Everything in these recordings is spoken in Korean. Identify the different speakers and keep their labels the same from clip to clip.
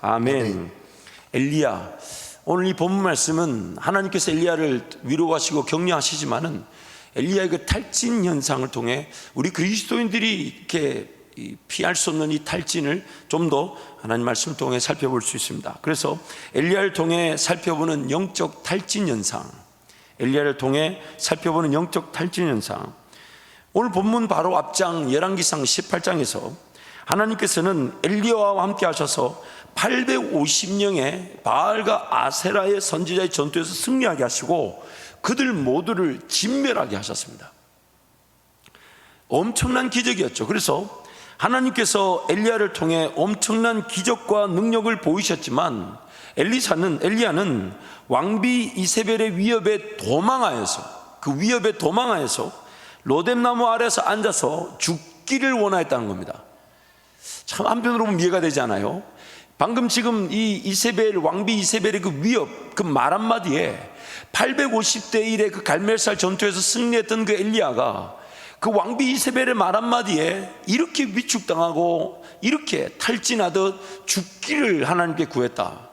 Speaker 1: 아멘. 엘리야, 오늘 이 본문 말씀은 하나님께서 엘리야를 위로하시고 격려하시지만은 엘리야의 그 탈진 현상을 통해 우리 그리스도인들이 이렇게 피할 수 없는 이 탈진을 좀 더 하나님 말씀을 통해 살펴볼 수 있습니다. 그래서 엘리야를 통해 살펴보는 영적 탈진 현상, 엘리야를 통해 살펴보는 영적 탈진 현상. 오늘 본문 바로 앞장 열왕기상 18장에서 하나님께서는 엘리야와 함께 하셔서 850명의 바알과 아세라의 선지자의 전투에서 승리하게 하시고 그들 모두를 진멸하게 하셨습니다. 엄청난 기적이었죠. 그래서 하나님께서 엘리야를 통해 엄청난 기적과 능력을 보이셨지만 엘리야는 왕비 이세벨의 위협에 도망하여서, 그 위협에 도망하여서 로뎀나무 아래서 앉아서 죽기를 원하였다는 겁니다. 참 한편으로 보면 이해가 되지 않아요? 방금 지금 이 이세벨, 왕비 이세벨의 그 위협, 그 말 한마디에 850대 1의 그 갈멜살 전투에서 승리했던 그 엘리야가 그 왕비 이세벨의 말 한마디에 이렇게 위축당하고 이렇게 탈진하듯 죽기를 하나님께 구했다.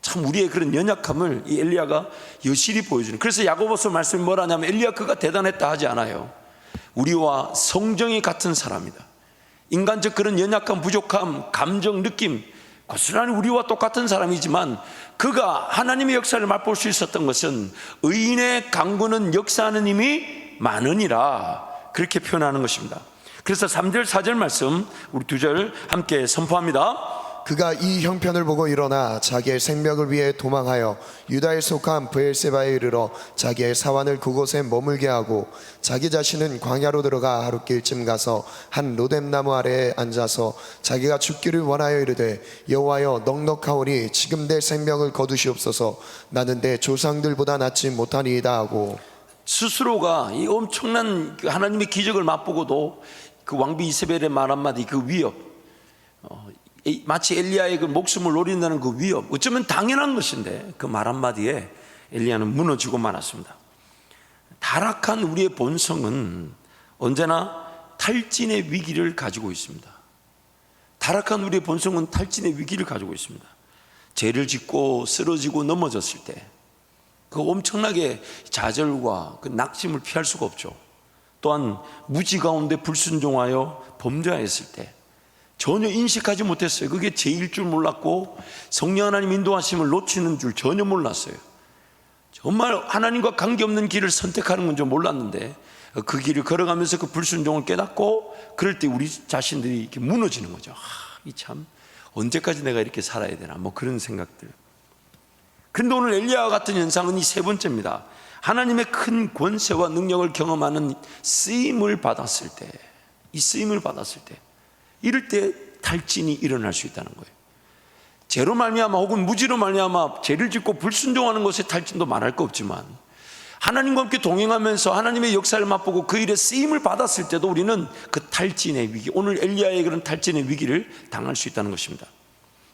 Speaker 1: 참 우리의 그런 연약함을 이 엘리야가 여실히 보여주는, 그래서 야고보서 말씀이 뭐라냐면 엘리야 그가 대단했다 하지 않아요. 우리와 성정이 같은 사람이다. 인간적 그런 연약함, 부족함, 감정, 느낌 고스란히 우리와 똑같은 사람이지만 그가 하나님의 역사를 맛볼 수 있었던 것은 의인의 강구는 역사하는 힘이 많으니라, 그렇게 표현하는 것입니다. 그래서 3절 4절 말씀 우리 2절 함께 선포합니다.
Speaker 2: 그가 이 형편을 보고 일어나 자기의 생명을 위해 도망하여 유다에 속한 브엘세바에 이르러 자기의 사환을 그곳에 머물게 하고 자기 자신은 광야로 들어가 하룻길쯤 가서 한 로뎀나무 아래에 앉아서 자기가 죽기를 원하여 이르되 여호와여 넉넉하오니 지금 내 생명을 거두시옵소서 나는 내 조상들보다 낫지 못하니이다 하고,
Speaker 1: 스스로가 이 엄청난 하나님의 기적을 맛보고도 그 왕비 이세벨의 말 한마디, 그 위협, 마치 엘리야의 그 목숨을 노린다는 그 위협, 어쩌면 당연한 것인데 그 말 한마디에 엘리야는 무너지고 말았습니다. 타락한 우리의 본성은 언제나 탈진의 위기를 가지고 있습니다. 타락한 우리의 본성은 탈진의 위기를 가지고 있습니다. 죄를 짓고 쓰러지고 넘어졌을 때 그 엄청나게 좌절과 그 낙심을 피할 수가 없죠. 또한 무지 가운데 불순종하여 범죄하였을 때 전혀 인식하지 못했어요. 그게 죄일 줄 몰랐고 성령 하나님 인도하심을 놓치는 줄 전혀 몰랐어요. 정말 하나님과 관계없는 길을 선택하는 건 좀 몰랐는데 그 길을 걸어가면서 그 불순종을 깨닫고 그럴 때 우리 자신들이 이렇게 무너지는 거죠. 이 참 언제까지 내가 이렇게 살아야 되나, 뭐 그런 생각들. 그런데 오늘 엘리야와 같은 현상은 이 세 번째입니다. 하나님의 큰 권세와 능력을 경험하는 쓰임을 받았을 때, 이 쓰임을 받았을 때, 이럴 때 탈진이 일어날 수 있다는 거예요. 죄로 말미암아 혹은 무지로 말미암아 죄를 짓고 불순종하는 것에 탈진도 말할 거 없지만 하나님과 함께 동행하면서 하나님의 역사를 맛보고 그 일에 쓰임을 받았을 때도 우리는 그 탈진의 위기, 오늘 엘리야의 그런 탈진의 위기를 당할 수 있다는 것입니다.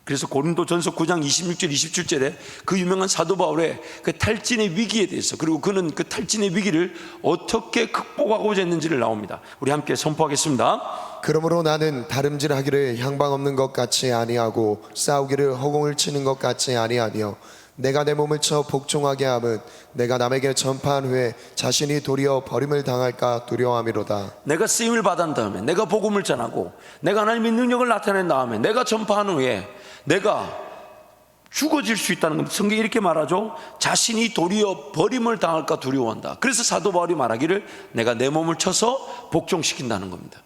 Speaker 1: 그래서 고린도전서 9장 26절 27절에 그 유명한 사도 바울의 그 탈진의 위기에 대해서, 그리고 그는 그 탈진의 위기를 어떻게 극복하고자 했는지를 나옵니다. 우리 함께 선포하겠습니다.
Speaker 2: 그러므로 나는 다름질하기를 향방 없는 것 같이 아니하고 싸우기를 허공을 치는 것 같이 아니하며 내가 내 몸을 쳐 복종하게 함은 내가 남에게 전파한 후에 자신이 도리어 버림을 당할까 두려워함이로다.
Speaker 1: 내가 쓰임을 받은 다음에, 내가 복음을 전하고 내가 하나님의 능력을 나타낸 다음에, 내가 전파한 후에 내가 죽어질 수 있다는 겁니다. 성경이 이렇게 말하죠. 자신이 도리어 버림을 당할까 두려워한다. 그래서 사도 바울이 말하기를 내가 내 몸을 쳐서 복종시킨다는 겁니다.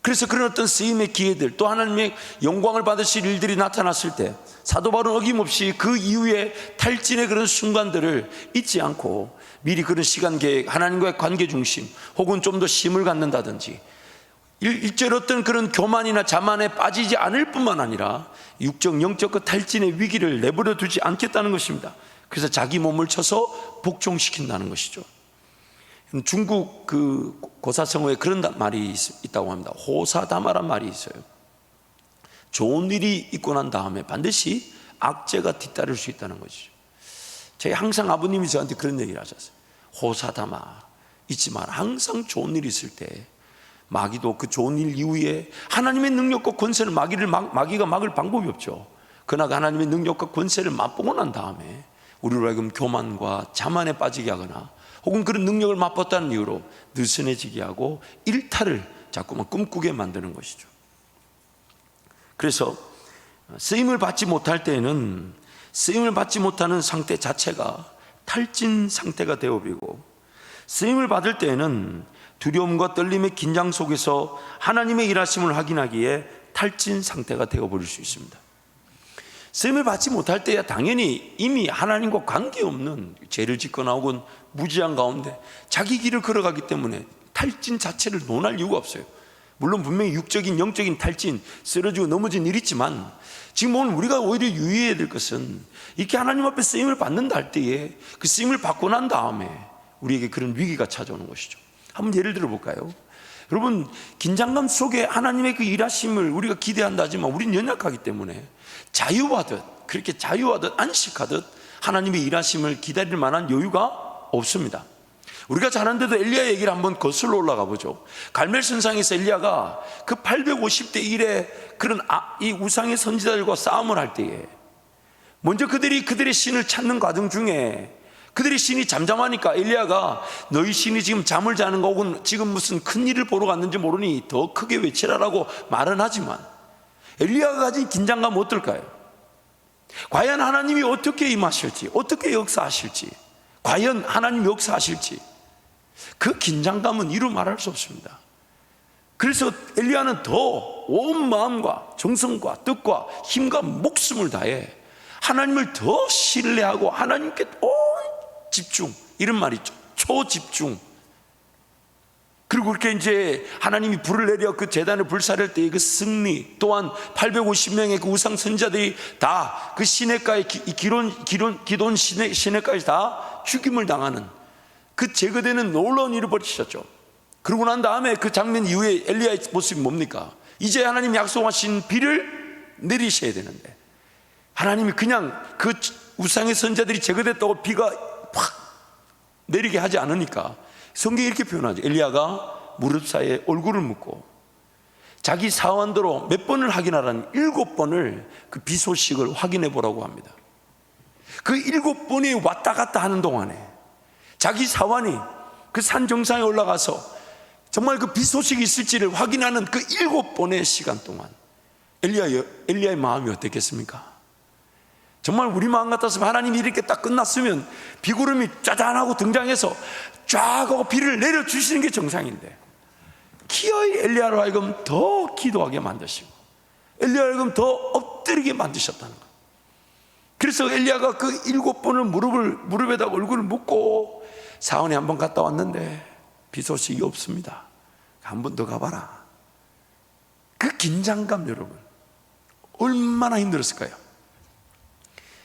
Speaker 1: 그래서 그런 어떤 쓰임의 기회들, 또 하나님의 영광을 받으실 일들이 나타났을 때 사도 바울은 어김없이 그 이후에 탈진의 그런 순간들을 잊지 않고 미리 그런 시간 계획, 하나님과의 관계 중심, 혹은 좀 더 심을 갖는다든지 일절 어떤 그런 교만이나 자만에 빠지지 않을 뿐만 아니라 육적 영적 그 탈진의 위기를 내버려 두지 않겠다는 것입니다. 그래서 자기 몸을 쳐서 복종시킨다는 것이죠. 중국 그 고사성어에 그런 말이 있다고 합니다. 호사다마란 말이 있어요. 좋은 일이 있고 난 다음에 반드시 악재가 뒤따를 수 있다는 것이죠. 제가 항상 아버님이 저한테 그런 얘기를 하셨어요. 호사다마, 잊지 마라. 항상 좋은 일이 있을 때 마귀도 그 좋은 일 이후에 하나님의 능력과 권세를 마귀가 막을 방법이 없죠. 그러나 하나님의 능력과 권세를 맛보고 난 다음에 우리로 하여금 교만과 자만에 빠지게 하거나 혹은 그런 능력을 맛봤다는 이유로 느슨해지게 하고 일탈을 자꾸만 꿈꾸게 만드는 것이죠. 그래서 쓰임을 받지 못할 때에는 쓰임을 받지 못하는 상태 자체가 탈진 상태가 되어버리고, 쓰임을 받을 때에는 두려움과 떨림의 긴장 속에서 하나님의 일하심을 확인하기에 탈진 상태가 되어버릴 수 있습니다. 쓰임을 받지 못할 때야 당연히 이미 하나님과 관계없는 죄를 짓거나 혹은 무지한 가운데 자기 길을 걸어가기 때문에 탈진 자체를 논할 이유가 없어요. 물론 분명히 육적인 영적인 탈진, 쓰러지고 넘어진 일이 있지만 지금 오늘 우리가 오히려 유의해야 될 것은 이렇게 하나님 앞에 쓰임을 받는다 할 때에 그 쓰임을 받고 난 다음에 우리에게 그런 위기가 찾아오는 것이죠. 한번 예를 들어 볼까요? 여러분, 긴장감 속에 하나님의 그 일하심을 우리가 기대한다 하지만 우리는 연약하기 때문에 자유하듯, 그렇게 자유하듯 안식하듯 하나님의 일하심을 기다릴 만한 여유가 없습니다. 우리가 잘 아는데도 엘리야 얘기를 한번 거슬러 올라가 보죠. 갈멜선상에서 엘리야가 그 850대 1의 그런 이 우상의 선지자들과 싸움을 할 때에 먼저 그들의 신을 찾는 과정 중에 그들의 신이 잠잠하니까 엘리야가 너희 신이 지금 잠을 자는 거 혹은 지금 무슨 큰 일을 보러 갔는지 모르니 더 크게 외치라라고 말은 하지만 엘리야가 가진 긴장감은 어떨까요? 과연 하나님이 어떻게 임하실지, 어떻게 역사하실지, 과연 하나님 역사하실지 그 긴장감은 이루 말할 수 없습니다. 그래서 엘리야는 더 온 마음과 정성과 뜻과 힘과 목숨을 다해 하나님을 더 신뢰하고 하나님께 온 집중, 이런 말 있죠. 초집중. 그리고 그렇게 이제 하나님이 불을 내려 그 제단을 불사를 때의 그 승리, 또한 850명의 그 우상 선지자들이 다 그 시냇가에 기돈 시냇가에 다 죽임을 당하는 그 제거되는 놀라운 일을 벌이셨죠. 그러고 난 다음에 그 장면 이후에 엘리야의 모습이 뭡니까? 이제 하나님 약속하신 비를 내리셔야 되는데 하나님이 그냥 그 우상의 선지자들이 제거됐다고 비가 확 내리게 하지 않으니까 성경이 이렇게 표현하죠. 엘리야가 무릎 사이에 얼굴을 묻고 자기 사원대로 몇 번을 확인하라는 7번을 그 비 소식을 확인해 보라고 합니다. 그 7번이 왔다 갔다 하는 동안에 자기 사원이 그 산 정상에 올라가서 정말 그 비 소식이 있을지를 확인하는 그 7번의 시간 동안 엘리야의 마음이 어땠겠습니까? 정말 우리 마음 같았으면 하나님이 이렇게 딱 끝났으면 비구름이 짜잔하고 등장해서 쫙 하고 비를 내려주시는 게 정상인데 기어이 엘리야로 하여금 더 기도하게 만드시고 엘리야로 하여금 더 엎드리게 만드셨다는 거예요. 그래서 엘리야가 그 7번을 무릎에다 얼굴을 묻고 사원에 한번 갔다 왔는데 비 소식이 없습니다. 한 번 더 가봐라. 그 긴장감 여러분 얼마나 힘들었을까요?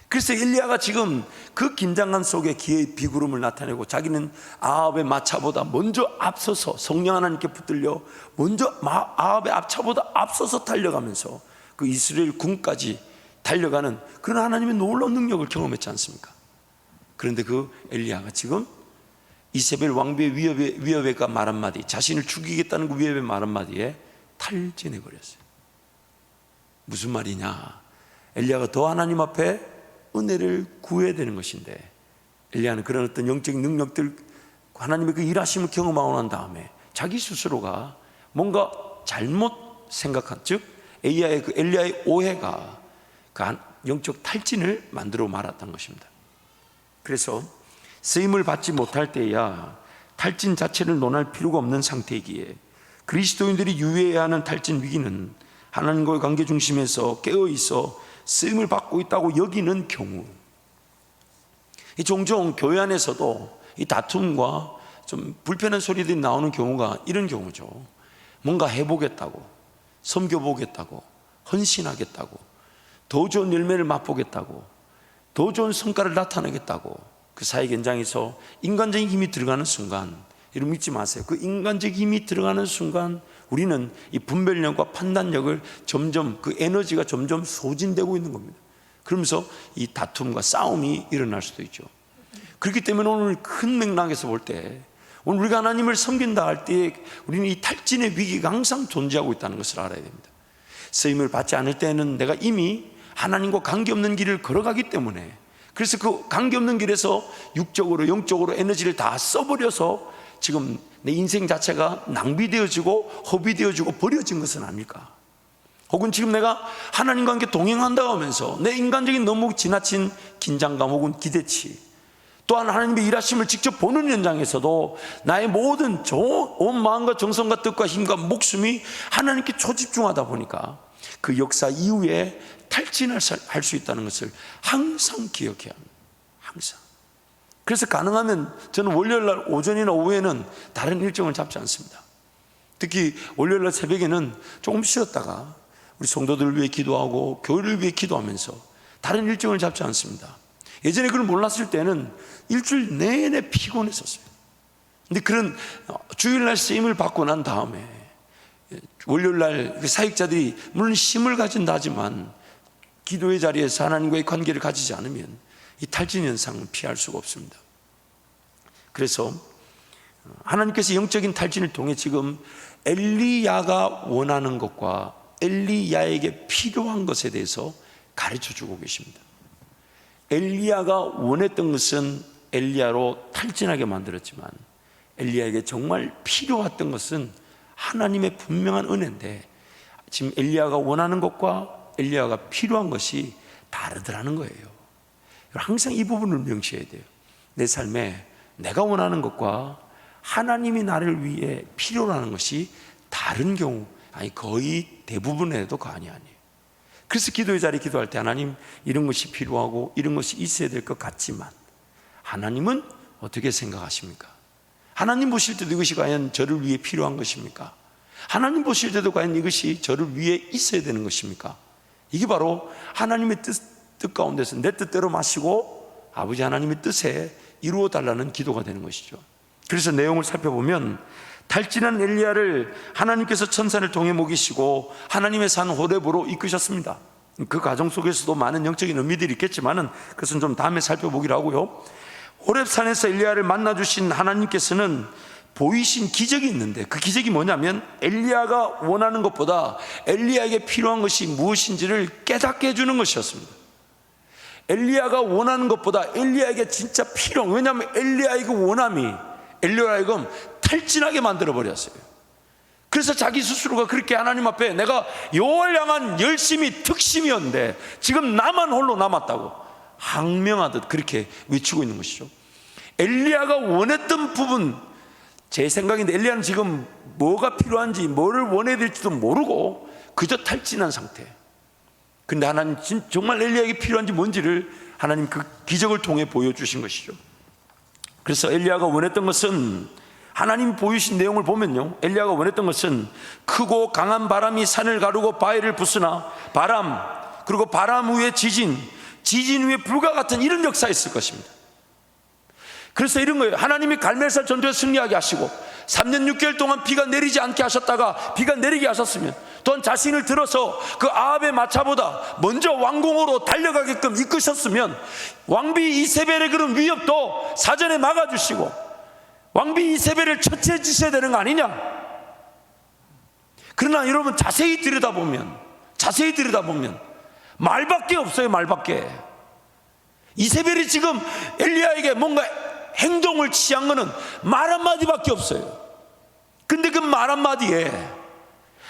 Speaker 1: 그래서 엘리야가 지금 그 긴장감 속에 기의 비구름을 나타내고 자기는 아합의 마차보다 먼저 앞서서 성령 하나님께 붙들려 먼저 아합의 앞차보다 앞서서 달려가면서 그 이스라엘 군까지 달려가는 그런 하나님의 놀라운 능력을 경험했지 않습니까? 그런데 그 엘리야가 지금 이세벨 왕비의 위협에가 말 한마디, 자신을 죽이겠다는 그 위협의 말 한마디에 탈진해버렸어요. 무슨 말이냐? 엘리야가 더 하나님 앞에 은혜를 구해야 되는 것인데 엘리야는 그런 어떤 영적인 능력들 하나님의 그 일하심을 경험하고 난 다음에 자기 스스로가 뭔가 잘못 생각한, 즉 엘리야의 오해가 그 영적 탈진을 만들어 말았던 것입니다. 그래서 쓰임을 받지 못할 때야 탈진 자체를 논할 필요가 없는 상태이기에 그리스도인들이 유의해야 하는 탈진 위기는 하나님과의 관계 중심에서 깨어있어 쓰임을 받고 있다고 여기는 경우, 종종 교회 안에서도 이 다툼과 좀 불편한 소리들이 나오는 경우가 이런 경우죠. 뭔가 해보겠다고, 섬겨보겠다고, 헌신하겠다고, 더 좋은 열매를 맛보겠다고, 더 좋은 성과를 나타내겠다고 그 사회 현장에서 인간적인 힘이 들어가는 순간, 이런 믿지 마세요. 그 인간적 힘이 들어가는 순간 우리는 이 분별력과 판단력을 점점 그 에너지가 점점 소진되고 있는 겁니다. 그러면서 이 다툼과 싸움이 일어날 수도 있죠. 그렇기 때문에 오늘 큰 맥락에서 볼 때 오늘 우리가 하나님을 섬긴다 할 때 우리는 이 탈진의 위기가 항상 존재하고 있다는 것을 알아야 됩니다. 쓰임을 받지 않을 때는 내가 이미 하나님과 관계없는 길을 걸어가기 때문에, 그래서 그 관계없는 길에서 육적으로 영적으로 에너지를 다 써버려서 지금 내 인생 자체가 낭비되어지고 허비되어지고 버려진 것은 아닐까? 혹은 지금 내가 하나님과 함께 동행한다고 하면서 내 인간적인 너무 지나친 긴장감 혹은 기대치, 또한 하나님의 일하심을 직접 보는 현장에서도 나의 모든 온 마음과 정성과 뜻과 힘과 목숨이 하나님께 초집중하다 보니까 그 역사 이후에 탈진할 수 있다는 것을 항상 기억해야 합니다. 항상. 그래서 가능하면 저는 월요일날 오전이나 오후에는 다른 일정을 잡지 않습니다. 특히 월요일날 새벽에는 조금 쉬었다가 우리 성도들을 위해 기도하고 교회를 위해 기도하면서 다른 일정을 잡지 않습니다. 예전에 그걸 몰랐을 때는 일주일 내내 피곤했었어요. 근데 그런 주일날 쓰임을 받고 난 다음에 월요일날 사역자들이 물론 힘을 가진다 하지만 기도의 자리에서 하나님과의 관계를 가지지 않으면 이 탈진 현상은 피할 수가 없습니다. 그래서 하나님께서 영적인 탈진을 통해 지금 엘리야가 원하는 것과 엘리야에게 필요한 것에 대해서 가르쳐 주고 계십니다. 엘리야가 원했던 것은 엘리야로 탈진하게 만들었지만 엘리야에게 정말 필요했던 것은 하나님의 분명한 은혜인데, 지금 엘리야가 원하는 것과 엘리야가 필요한 것이 다르더라는 거예요. 항상 이 부분을 명시해야 돼요. 내 삶에 내가 원하는 것과 하나님이 나를 위해 필요로 하는 것이 다른 경우, 아니 거의 대부분에도 아니에요. 그래서 기도의 자리 기도할 때 하나님 이런 것이 필요하고 이런 것이 있어야 될 것 같지만 하나님은 어떻게 생각하십니까? 하나님 보실 때도 이것이 과연 저를 위해 필요한 것입니까? 하나님 보실 때도 과연 이것이 저를 위해 있어야 되는 것입니까? 이게 바로 하나님의 뜻 가운데서 내 뜻대로 마시고 아버지 하나님의 뜻에 이루어 달라는 기도가 되는 것이죠. 그래서 내용을 살펴보면 탈진한 엘리야를 하나님께서 천사를 통해 먹이시고 하나님의 산 호렙으로 이끄셨습니다. 그 과정 속에서도 많은 영적인 의미들이 있겠지만은 그것은 좀 다음에 살펴보기로 하고요. 호렙산에서 엘리야를 만나주신 하나님께서는 보이신 기적이 있는데, 그 기적이 뭐냐면 엘리야가 원하는 것보다 엘리야에게 필요한 것이 무엇인지를 깨닫게 해주는 것이었습니다. 엘리야가 원하는 것보다 엘리야에게 진짜 필요한, 왜냐하면 엘리야의 그 원함이 엘리야를 탈진하게 만들어버렸어요. 그래서 자기 스스로가 그렇게 하나님 앞에 내가 여호와를 향한 열심이 특심이었는데 지금 나만 홀로 남았다고 항명하듯 그렇게 외치고 있는 것이죠. 엘리야가 원했던 부분, 제 생각인데 엘리야는 지금 뭐가 필요한지 뭐를 원해야 될지도 모르고 그저 탈진한 상태. 근데 하나님 정말 엘리야에게 필요한지 뭔지를 하나님 그 기적을 통해 보여주신 것이죠. 그래서 엘리야가 원했던 것은, 하나님 보이신 내용을 보면요, 엘리야가 원했던 것은 크고 강한 바람이 산을 가르고 바위를 부수나 바람, 그리고 바람 후에 지진 후에 불과 같은 이런 역사였을 것입니다. 그래서 이런 거예요. 하나님이 갈멜살 전투에 승리하게 하시고 3년 6개월 동안 비가 내리지 않게 하셨다가 비가 내리게 하셨으면, 또한 자신을 들어서 그 아합의 마차보다 먼저 왕궁으로 달려가게끔 이끄셨으면 왕비 이세벨의 그런 위협도 사전에 막아주시고 왕비 이세벨을 처치해 주셔야 되는 거 아니냐? 그러나 여러분 자세히 들여다보면 말밖에 없어요. 말밖에. 이세벨이 지금 엘리야에게 뭔가 행동을 취한 거는 말 한마디밖에 없어요. 근데 그 말 한마디에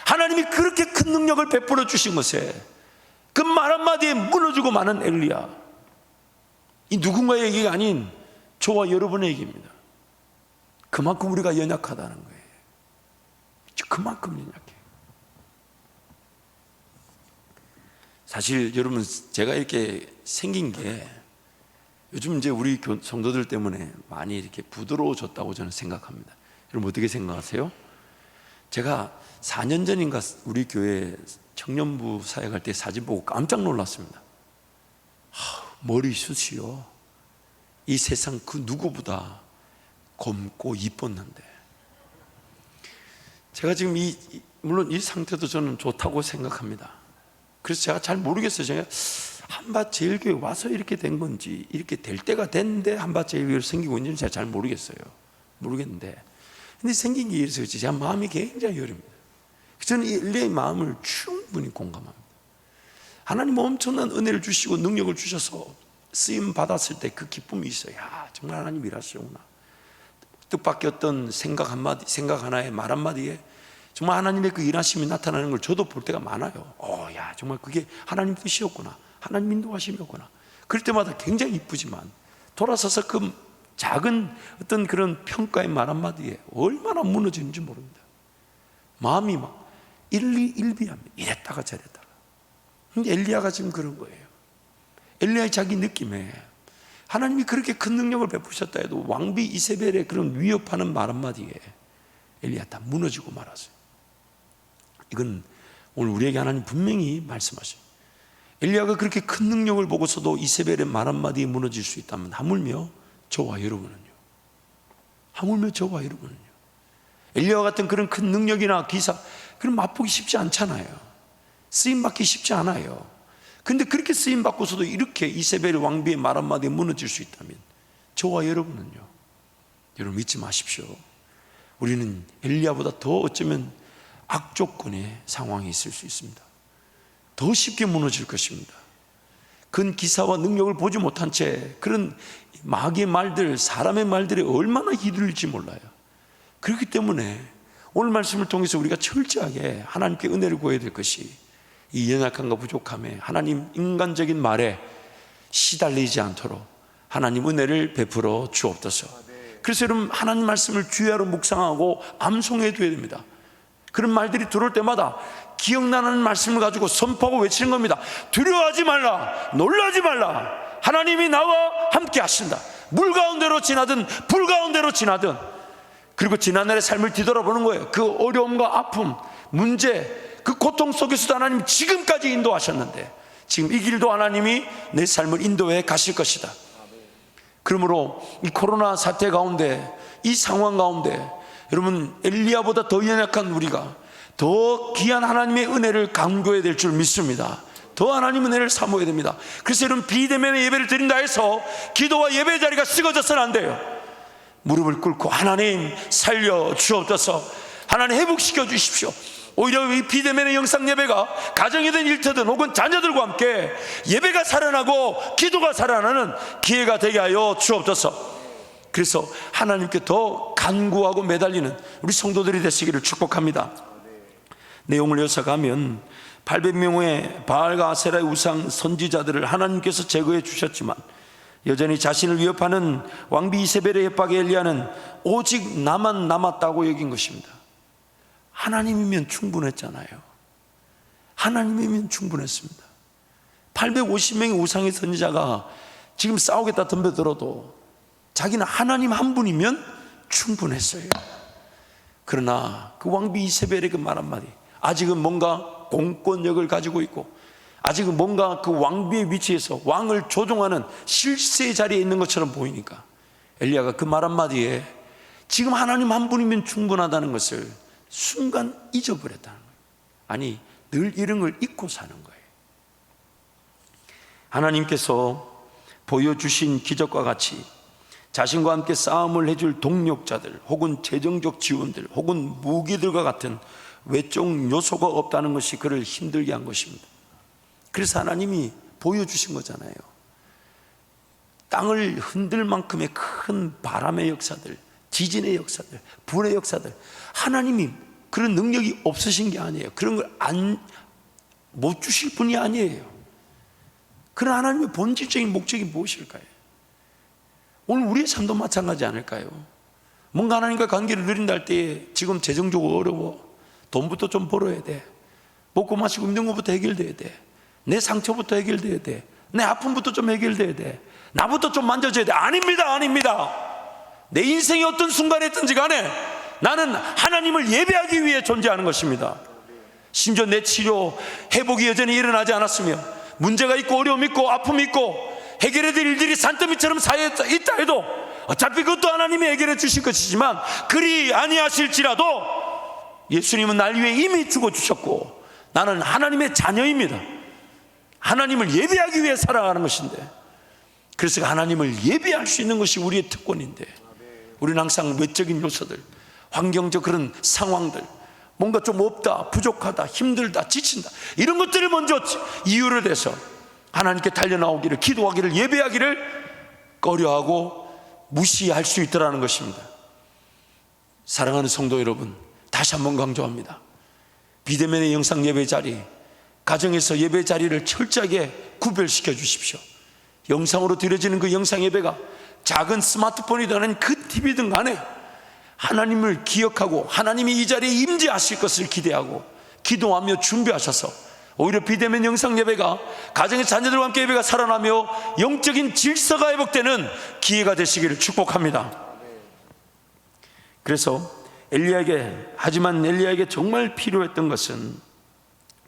Speaker 1: 하나님이 그렇게 큰 능력을 베풀어 주신 것에 그 말 한마디에 무너지고 마는 엘리야, 이 누군가의 얘기가 아닌 저와 여러분의 얘기입니다. 그만큼 우리가 연약하다는 거예요. 그만큼 연약해요. 사실 여러분, 제가 이렇게 생긴 게 요즘 이제 우리 성도들 때문에 많이 이렇게 부드러워졌다고 저는 생각합니다. 여러분 어떻게 생각하세요? 제가 4년 전인가 우리 교회 청년부 사역할 때 사진 보고 깜짝 놀랐습니다. 머리숱이요, 이 세상 그 누구보다 검고 이뻤는데, 제가 지금 물론 이 상태도 저는 좋다고 생각합니다. 그래서 제가 잘 모르겠어요. 제가 한밭제일교회 와서 이렇게 된 건지, 이렇게 될 때가 됐는데 한밭제일교회로 생기고 있는지 제가 잘 모르겠는데 근데 생긴 게 이래서 그렇지 제가 마음이 굉장히 여립니다. 저는 이 엘리야의 마음을 충분히 공감합니다. 하나님 엄청난 은혜를 주시고 능력을 주셔서 쓰임 받았을 때 그 기쁨이 있어요. 야, 정말 하나님 일하시구나. 뜻밖의 어떤 생각 한마디, 생각 하나에 말 한마디에 정말 하나님의 그 일하심이 나타나는 걸 저도 볼 때가 많아요. 야, 정말 그게 하나님 뜻이었구나, 하나님 인도하심이었구나. 그럴 때마다 굉장히 이쁘지만 돌아서서 그 작은 어떤 그런 평가의 말 한마디에 얼마나 무너지는지 모릅니다. 마음이 막 일비합니다. 이랬다가 저랬다가. 근데 엘리야가 지금 그런 거예요. 엘리야의 자기 느낌에 하나님이 그렇게 큰 능력을 베푸셨다 해도 왕비 이세벨의 그런 위협하는 말 한마디에 엘리야 다 무너지고 말았어요. 이건 오늘 우리에게 하나님 분명히 말씀하셔요. 엘리야가 그렇게 큰 능력을 보고서도 이세벨의 말 한마디에 무너질 수 있다면 하물며 저와 여러분은요. 하물며 저와 여러분은요. 엘리야와 같은 그런 큰 능력이나 기사, 그런 맛보기 쉽지 않잖아요. 쓰임받기 쉽지 않아요. 근데 그렇게 쓰임받고서도 이렇게 이세벨 왕비의 말 한마디에 무너질 수 있다면 저와 여러분은요. 여러분 잊지 마십시오. 우리는 엘리야보다 더 어쩌면 악조건의 상황이 있을 수 있습니다. 더 쉽게 무너질 것입니다. 큰 기사와 능력을 보지 못한 채 그런 마귀의 말들, 사람의 말들에 얼마나 휘둘릴지 몰라요. 그렇기 때문에 오늘 말씀을 통해서 우리가 철저하게 하나님께 은혜를 구해야 될 것이 이 연약함과 부족함에 하나님 인간적인 말에 시달리지 않도록 하나님 은혜를 베풀어 주옵소서. 그래서 여러분 하나님 말씀을 주야로 묵상하고 암송해 둬야 됩니다. 그런 말들이 들어올 때마다 기억나는 말씀을 가지고 선포하고 외치는 겁니다. 두려워하지 말라, 놀라지 말라, 하나님이 나와 함께 하신다. 물 가운데로 지나든 불 가운데로 지나든. 그리고 지난날의 삶을 뒤돌아보는 거예요. 그 어려움과 아픔, 문제, 그 고통 속에서도 하나님 지금까지 인도하셨는데 지금 이 길도 하나님이 내 삶을 인도해 가실 것이다. 그러므로 이 코로나 사태 가운데, 이 상황 가운데 여러분 엘리야보다 더 연약한 우리가 더 귀한 하나님의 은혜를 강구해야 될 줄 믿습니다. 더 하나님 은혜를 사모해야 됩니다. 그래서 여러분 비대면의 예배를 드린다 해서 기도와 예배 자리가 쓰러져서는 안 돼요. 무릎을 꿇고 하나님 살려 주옵소서, 하나님 회복시켜 주십시오. 오히려 이 비대면의 영상 예배가 가정이든 일터든 혹은 자녀들과 함께 예배가 살아나고 기도가 살아나는 기회가 되게 하여 주옵소서. 그래서 하나님께 더 간구하고 매달리는 우리 성도들이 되시기를 축복합니다. 내용을 이어서 가면 800명의 바알과 아세라의 우상 선지자들을 하나님께서 제거해 주셨지만 여전히 자신을 위협하는 왕비 이세벨의 협박에 엘리야는 오직 나만 남았다고 여긴 것입니다. 하나님이면 충분했잖아요. 하나님이면 충분했습니다. 850명의 우상의 선지자가 지금 싸우겠다 덤벼들어도 자기는 하나님 한 분이면 충분했어요. 그러나 그 왕비 이세벨의 그 말 한마디, 아직은 뭔가 공권력을 가지고 있고 아직은 뭔가 그 왕비의 위치에서 왕을 조종하는 실세의 자리에 있는 것처럼 보이니까 엘리야가 그 말 한마디에 지금 하나님 한 분이면 충분하다는 것을 순간 잊어버렸다는 거예요. 아니 늘 이런 걸 잊고 사는 거예요. 하나님께서 보여주신 기적과 같이 자신과 함께 싸움을 해줄 동력자들 혹은 재정적 지원들 혹은 무기들과 같은 외적 요소가 없다는 것이 그를 힘들게 한 것입니다. 그래서 하나님이 보여주신 거잖아요. 땅을 흔들 만큼의 큰 바람의 역사들, 지진의 역사들, 불의 역사들, 하나님이 그런 능력이 없으신 게 아니에요. 그런 걸 못 주실 분이 아니에요. 그런 하나님의 본질적인 목적이 무엇일까요? 오늘 우리의 삶도 마찬가지 않을까요? 뭔가 하나님과 관계를 누린다 할 때에 지금 재정적으로 어려워, 돈부터 좀 벌어야 돼, 먹고 마시고 힘든 것부터 해결돼야 돼, 내 상처부터 해결돼야 돼, 내 아픔부터 좀 해결돼야 돼, 나부터 좀 만져줘야 돼. 아닙니다, 아닙니다. 내 인생이 어떤 순간에 있든지 간에 나는 하나님을 예배하기 위해 존재하는 것입니다. 심지어 내 치료, 회복이 여전히 일어나지 않았으며 문제가 있고 어려움이 있고 아픔이 있고 해결해야 될 일들이 산더미처럼 쌓여 있다 해도 어차피 그것도 하나님이 해결해 주실 것이지만 그리 아니하실지라도 예수님은 날 위해 이미 죽어주셨고 나는 하나님의 자녀입니다. 하나님을 예배하기 위해 살아가는 것인데, 그래서 하나님을 예배할 수 있는 것이 우리의 특권인데 우리는 항상 외적인 요소들, 환경적 그런 상황들, 뭔가 좀 없다, 부족하다, 힘들다, 지친다, 이런 것들을 먼저 이유를 대서 하나님께 달려나오기를, 기도하기를, 예배하기를 꺼려하고 무시할 수 있더라는 것입니다. 사랑하는 성도 여러분, 다시 한번 강조합니다. 비대면의 영상 예배 자리, 가정에서 예배 자리를 철저하게 구별시켜 주십시오. 영상으로 드려지는 그 영상 예배가 작은 스마트폰이든 큰 TV든 간에 하나님을 기억하고 하나님이 이 자리에 임재하실 것을 기대하고 기도하며 준비하셔서 오히려 비대면 영상 예배가 가정의 자녀들과 함께 예배가 살아나며 영적인 질서가 회복되는 기회가 되시기를 축복합니다. 그래서 하지만 엘리야에게 정말 필요했던 것은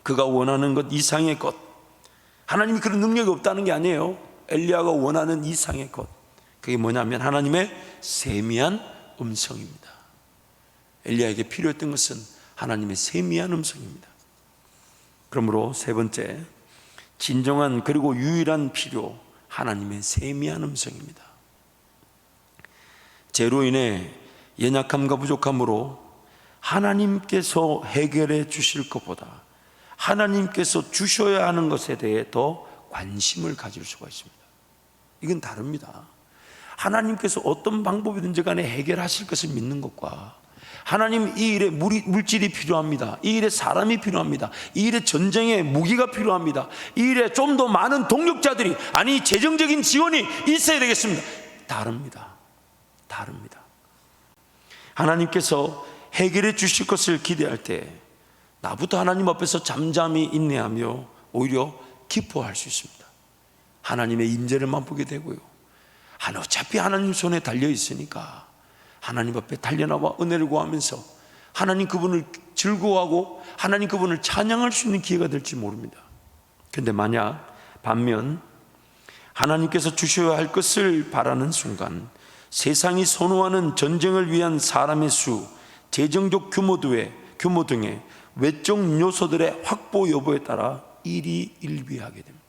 Speaker 1: 그가 원하는 것 이상의 것, 하나님이 그런 능력이 없다는 게 아니에요. 엘리야가 원하는 이상의 것, 그게 뭐냐면 하나님의 세미한 음성입니다. 엘리야에게 필요했던 것은 하나님의 세미한 음성입니다. 그러므로 세 번째, 진정한 그리고 유일한 필요, 하나님의 세미한 음성입니다. 죄로 인해 연약함과 부족함으로 하나님께서 해결해 주실 것보다 하나님께서 주셔야 하는 것에 대해 더 관심을 가질 수가 있습니다. 이건 다릅니다. 하나님께서 어떤 방법이든지 간에 해결하실 것을 믿는 것과 하나님 이 일에 물질이 필요합니다, 이 일에 사람이 필요합니다, 이 일에 전쟁에 무기가 필요합니다, 이 일에 좀 더 많은 동력자들이, 아니 재정적인 지원이 있어야 되겠습니다. 다릅니다. 하나님께서 해결해 주실 것을 기대할 때 나부터 하나님 앞에서 잠잠히 인내하며 오히려 기뻐할 수 있습니다. 하나님의 임재를 맛보게 되고요, 어차피 하나님 손에 달려 있으니까 하나님 앞에 달려나와 은혜를 구하면서 하나님 그분을 즐거워하고 하나님 그분을 찬양할 수 있는 기회가 될지 모릅니다. 그런데 반면 하나님께서 주셔야 할 것을 바라는 순간 세상이 선호하는 전쟁을 위한 사람의 수, 재정적 규모 등의 외적 요소들의 확보 여부에 따라 일이 일비하게 됩니다.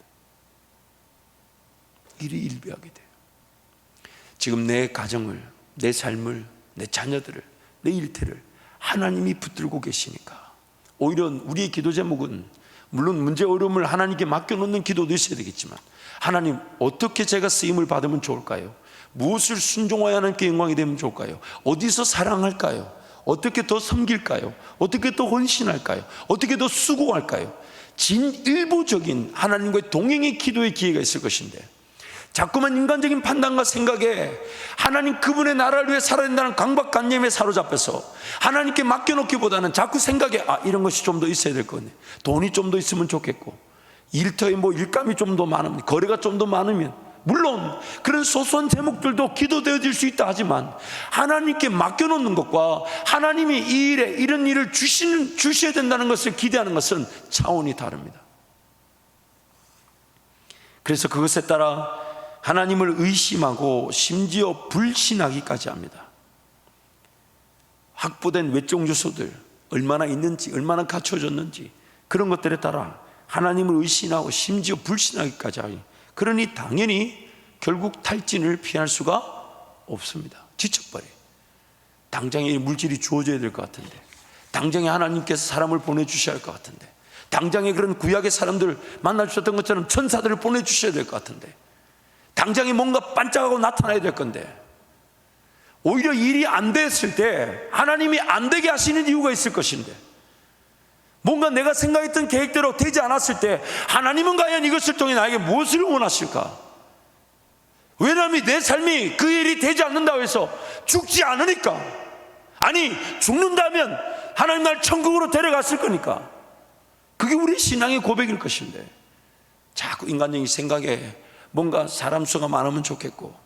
Speaker 1: 지금 내 가정을, 내 삶을, 내 자녀들을, 내 일태를 하나님이 붙들고 계시니까 오히려 우리의 기도 제목은, 물론 문제 어려움을 하나님께 맡겨놓는 기도도 있어야 되겠지만, 하나님 어떻게 제가 쓰임을 받으면 좋을까요? 무엇을 순종하여 하나님께 영광이 되면 좋을까요? 어디서 사랑할까요? 어떻게 더 섬길까요? 어떻게 더 헌신할까요? 어떻게 더 수고할까요? 진일보적인 하나님과의 동행의 기도의 기회가 있을 것인데, 자꾸만 인간적인 판단과 생각에 하나님 그분의 나라를 위해 살아야 된다는 강박관념에 사로잡혀서 하나님께 맡겨놓기보다는 자꾸 생각에 이런 것이 좀 더 있어야 될 거네, 돈이 좀 더 있으면 좋겠고, 일터에 일감이 좀 더 많으면, 거래가 좀 더 많으면, 물론 그런 소소한 제목들도 기도되어질 수 있다 하지만 하나님께 맡겨놓는 것과 하나님이 이 일에 이런 일을 주셔야 된다는 것을 기대하는 것은 차원이 다릅니다. 그래서 그것에 따라 하나님을 의심하고 심지어 불신하기까지 합니다. 확보된 외적 요소들 얼마나 있는지, 얼마나 갖춰졌는지, 그런 것들에 따라 하나님을 의심하고 심지어 불신하기까지 하니, 그러니 당연히 결국 탈진을 피할 수가 없습니다. 지쳐버려요. 당장에 물질이 주어져야 될 것 같은데, 당장에 하나님께서 사람을 보내주셔야 할 것 같은데, 당장에 그런 구약의 사람들 만나주셨던 것처럼 천사들을 보내주셔야 될 것 같은데, 당장에 뭔가 반짝하고 나타나야 될 건데, 오히려 일이 안 됐을 때 하나님이 안 되게 하시는 이유가 있을 것인데, 뭔가 내가 생각했던 계획대로 되지 않았을 때 하나님은 과연 이것을 통해 나에게 무엇을 원하실까? 왜냐하면 내 삶이 그 일이 되지 않는다고 해서 죽지 않으니까. 아니, 죽는다면 하나님 날 천국으로 데려갔을 거니까. 그게 우리 신앙의 고백일 것인데, 자꾸 인간적인 생각에 뭔가 사람 수가 많으면 좋겠고,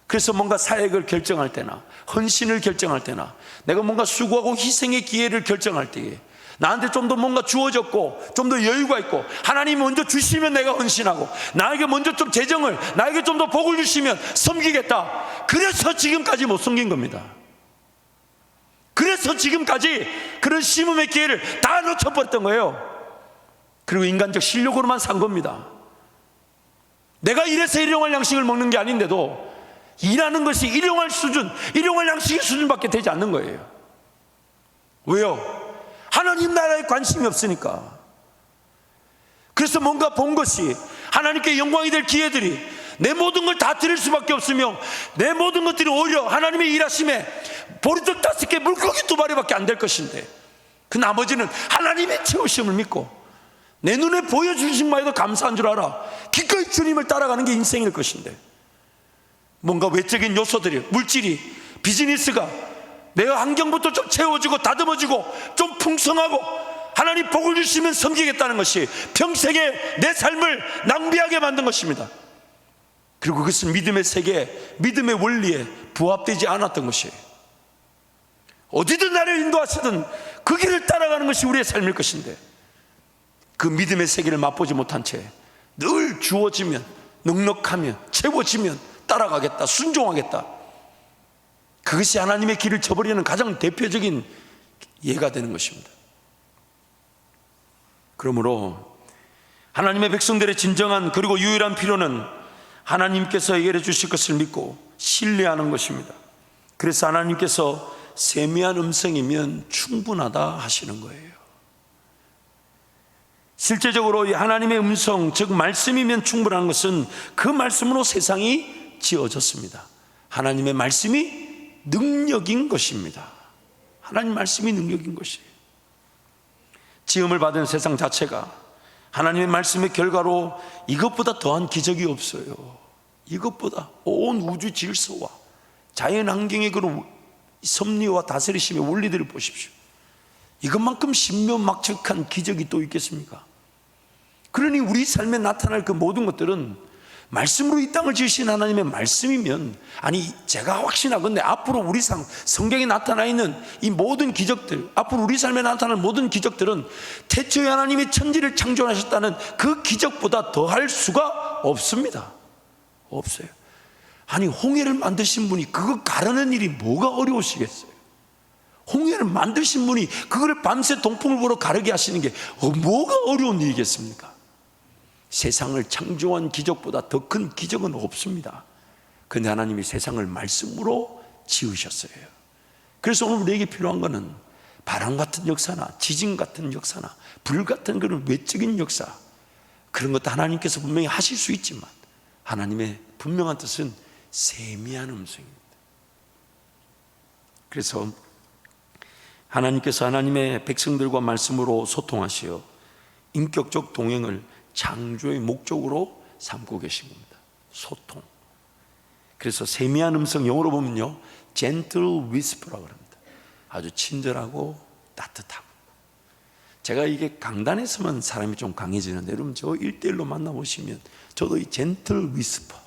Speaker 1: 그래서 뭔가 사역을 결정할 때나 헌신을 결정할 때나 내가 뭔가 수고하고 희생의 기회를 결정할 때에 나한테 좀 더 뭔가 주어졌고 좀 더 여유가 있고, 하나님이 먼저 주시면 내가 헌신하고, 나에게 먼저 좀 재정을, 나에게 좀 더 복을 주시면 섬기겠다. 그래서 지금까지 못 섬긴 겁니다. 그래서 지금까지 그런 심음의 기회를 다 놓쳐버렸던 거예요. 그리고 인간적 실력으로만 산 겁니다. 내가 이래서 일용할 양식을 먹는 게 아닌데도 일하는 것이 일용할 양식의 수준밖에 되지 않는 거예요. 왜요? 하나님 나라에 관심이 없으니까. 그래서 뭔가 본 것이 하나님께 영광이 될 기회들이 내 모든 걸 다 드릴 수밖에 없으며 내 모든 것들이 오히려 하나님의 일하심에 보리떡 5개 물고기 2마리밖에 안 될 것인데 그 나머지는 하나님의 채우심을 믿고 내 눈에 보여주신 바에도 감사한 줄 알아 기꺼이 주님을 따라가는 게 인생일 것인데 뭔가 외적인 요소들이 물질이 비즈니스가 내 환경부터 좀 채워지고 다듬어지고 좀 풍성하고 하나님 복을 주시면 섬기겠다는 것이 평생에 내 삶을 낭비하게 만든 것입니다. 그리고 그것은 믿음의 세계, 믿음의 원리에 부합되지 않았던 것이에요. 어디든 나를 인도하시든 그 길을 따라가는 것이 우리의 삶일 것인데 그 믿음의 세계를 맛보지 못한 채 늘 주어지면 넉넉하면 채워지면 따라가겠다, 순종하겠다, 그것이 하나님의 길을 저버리는 가장 대표적인 예가 되는 것입니다. 그러므로 하나님의 백성들의 진정한 그리고 유일한 필요는 하나님께서 해결해 주실 것을 믿고 신뢰하는 것입니다. 그래서 하나님께서 세미한 음성이면 충분하다 하시는 거예요. 실제적으로 하나님의 음성, 즉 말씀이면 충분한 것은 그 말씀으로 세상이 지어졌습니다. 하나님의 말씀이 능력인 것입니다. 하나님 말씀이 능력인 것이에요. 지음을 받은 세상 자체가 하나님의 말씀의 결과로 이것보다 더한 기적이 없어요. 이것보다 온 우주 질서와 자연 환경의 그런 섭리와 다스리심의 원리들을 보십시오. 이것만큼 신묘막측한 기적이 또 있겠습니까? 그러니 우리 삶에 나타날 그 모든 것들은 말씀으로 이 땅을 지으신 하나님의 말씀이면, 아니 제가 확신하건대 앞으로 우리 성경에 나타나 있는 이 모든 기적들, 앞으로 우리 삶에 나타날 모든 기적들은 태초에 하나님이 천지를 창조하셨다는 그 기적보다 더할 수가 없습니다. 없어요. 아니 홍해를 만드신 분이 그거 가르는 일이 뭐가 어려우시겠어요? 홍해를 만드신 분이 그거를 밤새 동풍을 불어 가르게 하시는 게 뭐가 어려운 일이겠습니까? 세상을 창조한 기적보다 더 큰 기적은 없습니다. 그런데 하나님이 세상을 말씀으로 지으셨어요. 그래서 오늘 우리에게 필요한 것은 바람 같은 역사나 지진 같은 역사나 불 같은 그런 외적인 역사, 그런 것도 하나님께서 분명히 하실 수 있지만 하나님의 분명한 뜻은 세미한 음성입니다. 그래서 하나님께서 하나님의 백성들과 말씀으로 소통하시어 인격적 동행을 창조의 목적으로 삼고 계신 겁니다. 소통. 그래서 세미한 음성, 영어로 보면요 gentle whisper라고 합니다. 아주 친절하고 따뜻하고. 제가 이게 강단에서만 사람이 좀 강해지는데 여러분 저 1대1로 만나보시면 저도 이 gentle whisper,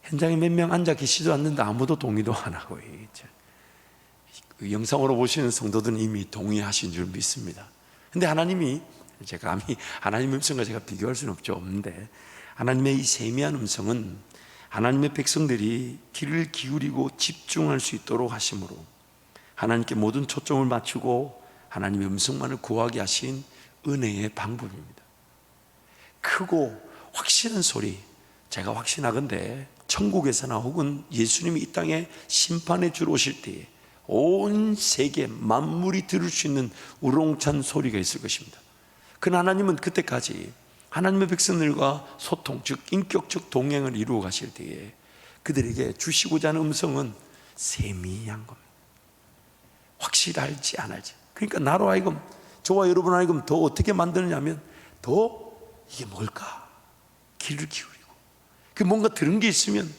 Speaker 1: 현장에 몇 명 앉아 계시지도 않는데 아무도 동의도 안 하고, 영상으로 보시는 성도들은 이미 동의하신 줄 믿습니다. 근데 하나님이, 제가 감히 하나님의 음성과 제가 비교할 수는 없는데 하나님의 이 세미한 음성은 하나님의 백성들이 귀를 기울이고 집중할 수 있도록 하심으로 하나님께 모든 초점을 맞추고 하나님의 음성만을 구하게 하신 은혜의 방법입니다. 크고 확실한 소리, 제가 확신하건대 천국에서나 혹은 예수님이 이 땅에 심판의 주로 오실 때에 온 세계 만물이 들을 수 있는 우렁찬 소리가 있을 것입니다. 그러나 하나님은 그때까지 하나님의 백성들과 소통, 즉 인격적 동행을 이루어 가실 때에 그들에게 주시고자 하는 음성은 세미한 겁니다. 확실할지 안 할지. 그러니까 나로 하여금, 저와 여러분 하여금 더 어떻게 만드느냐면 더 이게 뭘까? 귀를 기울이고 그 뭔가 들은 게 있으면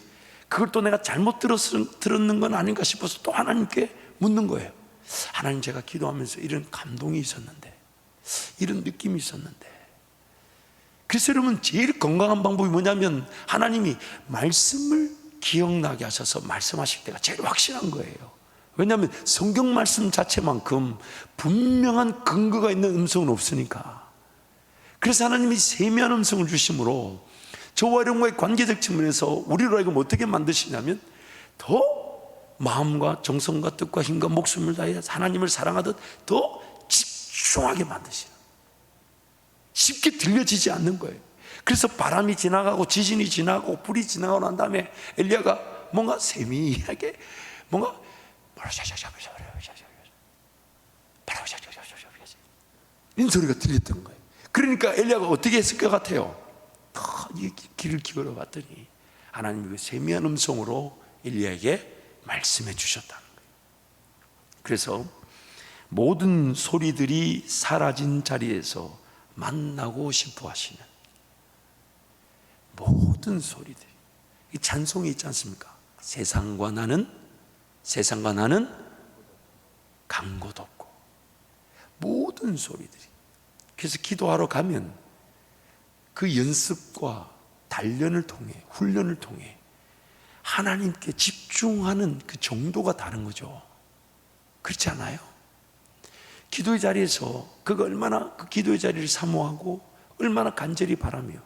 Speaker 1: 그걸 또 내가 잘못 들었는 건 아닌가 싶어서 또 하나님께 묻는 거예요. 하나님, 제가 기도하면서 이런 감동이 있었는데, 이런 느낌이 있었는데. 그래서 여러분 제일 건강한 방법이 뭐냐면 하나님이 말씀을 기억나게 하셔서 말씀하실 때가 제일 확실한 거예요. 왜냐하면 성경 말씀 자체만큼 분명한 근거가 있는 음성은 없으니까. 그래서 하나님이 세미한 음성을 주심으로 저와 여러분과의 관계적 측면에서 우리로 하여금 어떻게 만드시냐면 더 마음과 정성과 뜻과 힘과 목숨을 다해 하나님을 사랑하듯 더 집중하게 만드시는, 쉽게 들려지지 않는 거예요. 그래서 바람이 지나가고 지진이 지나고 불이 지나가고 난 다음에 엘리야가 뭔가 세미하게 뭔가 소리가 들렸던 거예요. 그러니까 엘리야가 어떻게 했을 것 같아요? 이 귀를 기울여 봤더니 하나님이 그 세미한 음성으로 엘리야에게 말씀해 주셨다는 거예요. 그래서 모든 소리들이 사라진 자리에서 만나고 싶어 하시는 모든 소리들, 이 찬송이 있지 않습니까? 세상과 나는 간 곳 없고, 모든 소리들이. 그래서 기도하러 가면 그 연습과 단련을 통해, 훈련을 통해 하나님께 집중하는 그 정도가 다른 거죠. 그렇지 않아요? 기도의 자리에서 그가 얼마나 그 기도의 자리를 사모하고 얼마나 간절히 바라며,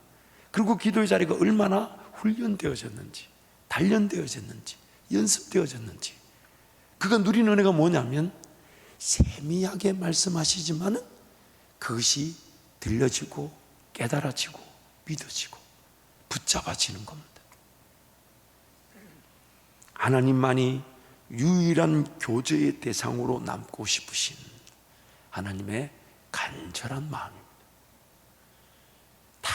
Speaker 1: 그리고 기도의 자리가 얼마나 훈련되어졌는지, 단련되어졌는지, 연습되어졌는지, 그가 누리는 은혜가 뭐냐면 세미하게 말씀하시지만은 그것이 들려지고 깨달아지고 믿어지고 붙잡아지는 겁니다. 하나님만이 유일한 교제의 대상으로 남고 싶으신 하나님의 간절한 마음입니다. 다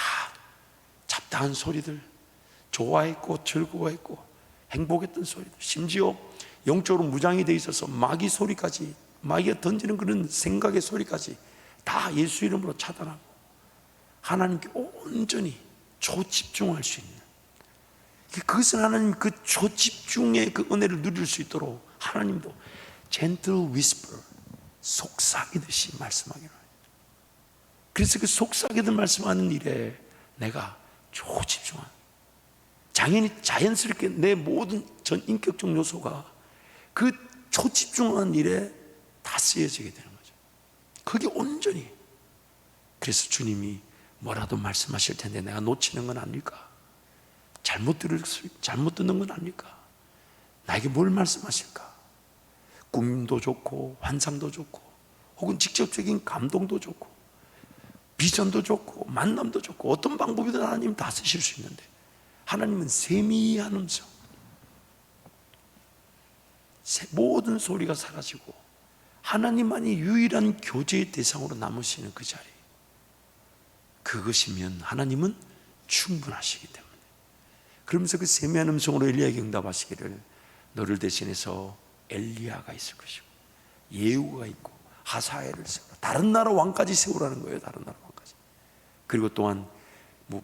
Speaker 1: 잡다한 소리들, 좋아했고 즐거워했고 행복했던 소리들, 심지어 영적으로 무장이 돼 있어서 마귀 소리까지, 마귀가 던지는 그런 생각의 소리까지 다 예수 이름으로 차단하고 하나님께 온전히 초집중할 수 있는, 그것은 하나님 그 초집중의 그 은혜를 누릴 수 있도록 하나님도 gentle whisper, 속삭이듯이 말씀하기로 해요. 그래서 그 속삭이듯 말씀하는 일에 내가 초집중한, 자연스럽게 내 모든 전 인격적 요소가 그 초집중한 일에 다 쓰여지게 되는 거죠. 그게 온전히. 그래서 주님이 뭐라도 말씀하실 텐데 내가 놓치는 건 아닐까? 잘못 듣는 건 아닐까? 나에게 뭘 말씀하실까? 꿈도 좋고 환상도 좋고 혹은 직접적인 감동도 좋고 비전도 좋고 만남도 좋고 어떤 방법이든 하나님 다 쓰실 수 있는데 하나님은 세미한 음성, 모든 소리가 사라지고 하나님만이 유일한 교제의 대상으로 남으시는 그 자리, 그것이면 하나님은 충분하시기 때문에, 그러면서 그 세미한 음성으로 엘리야에게 응답하시기를 너를 대신해서 엘리야가 있을 것이고 예후가 있고 하사엘을 세우라, 다른 나라 왕까지 세우라는 거예요. 다른 나라 왕까지. 그리고 또한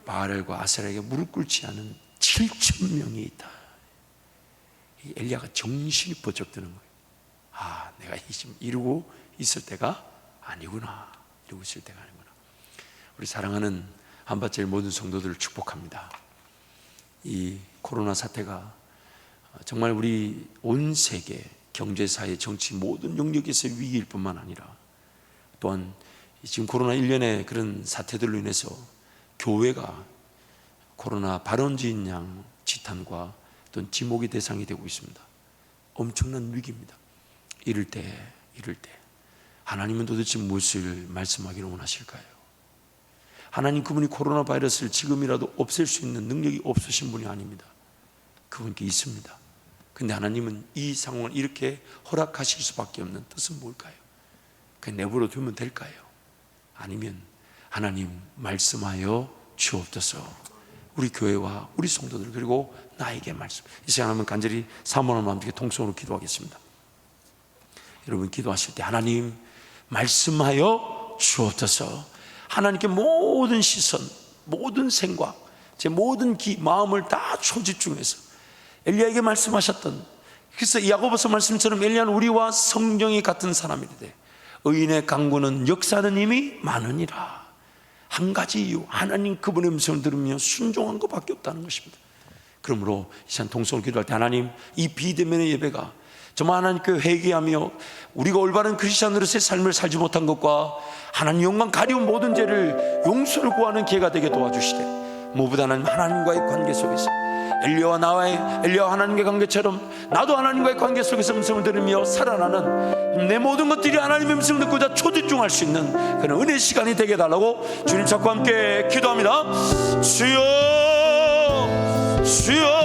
Speaker 1: 바알과 아세라에게 무릎 꿇지 않은 7,000명이 있다. 엘리야가 정신이 번쩍 드는 거예요. 아, 내가 지금 이루고 있을 때가 아니구나. 이루고 있을 때가 아니구나. 우리 사랑하는 한밭제일 모든 성도들을 축복합니다. 이 코로나 사태가 정말 우리 온 세계 경제, 사회, 정치 모든 영역에서의 위기일 뿐만 아니라 또한 지금 코로나 1년의 그런 사태들로 인해서 교회가 코로나 발원지인 양 지탄과 또는 지목의 대상이 되고 있습니다. 엄청난 위기입니다. 이럴 때 하나님은 도대체 무엇을 말씀하기를 원하실까요? 하나님, 그분이 코로나 바이러스를 지금이라도 없앨 수 있는 능력이 없으신 분이 아닙니다. 그분께 있습니다. 근데 하나님은 이 상황을 이렇게 허락하실 수밖에 없는 뜻은 뭘까요? 그냥 내버려 두면 될까요? 아니면 하나님 말씀하여 주옵소서, 우리 교회와 우리 성도들 그리고 나에게 말씀. 이 시간 하면 간절히 사모하는 마음께 통성으로 기도하겠습니다. 여러분 기도하실 때 하나님 말씀하여 주옵소서, 하나님께 모든 시선, 모든 생각, 제 모든 마음을 다 초집중해서 엘리야에게 말씀하셨던, 그래서 야고보서 말씀처럼 엘리야는 우리와 성령이 같은 사람이되 의인의 강구는 역사하는 힘이 많으니라. 한 가지 이유, 하나님 그분의 음성을 들으며 순종한 것밖에 없다는 것입니다. 그러므로 이 시간 통성을 기도할 때 하나님, 이 비대면의 예배가 정말 하나님께 회개하며 우리가 올바른 크리스찬으로서의 삶을 살지 못한 것과 하나님 영광 가리운 모든 죄를 용서를 구하는 기회가 되게 도와주시되, 무엇보다 하나님과의 관계 속에서 엘리야와 하나님과의 관계처럼 나도 하나님과의 관계 속에서 음성을 들으며 살아나는 내 모든 것들이 하나님의 음성을 듣고자 초집중할 수 있는 그런 은혜의 시간이 되게 해달라고 주님 찾고 함께 기도합니다. 주여, 주여.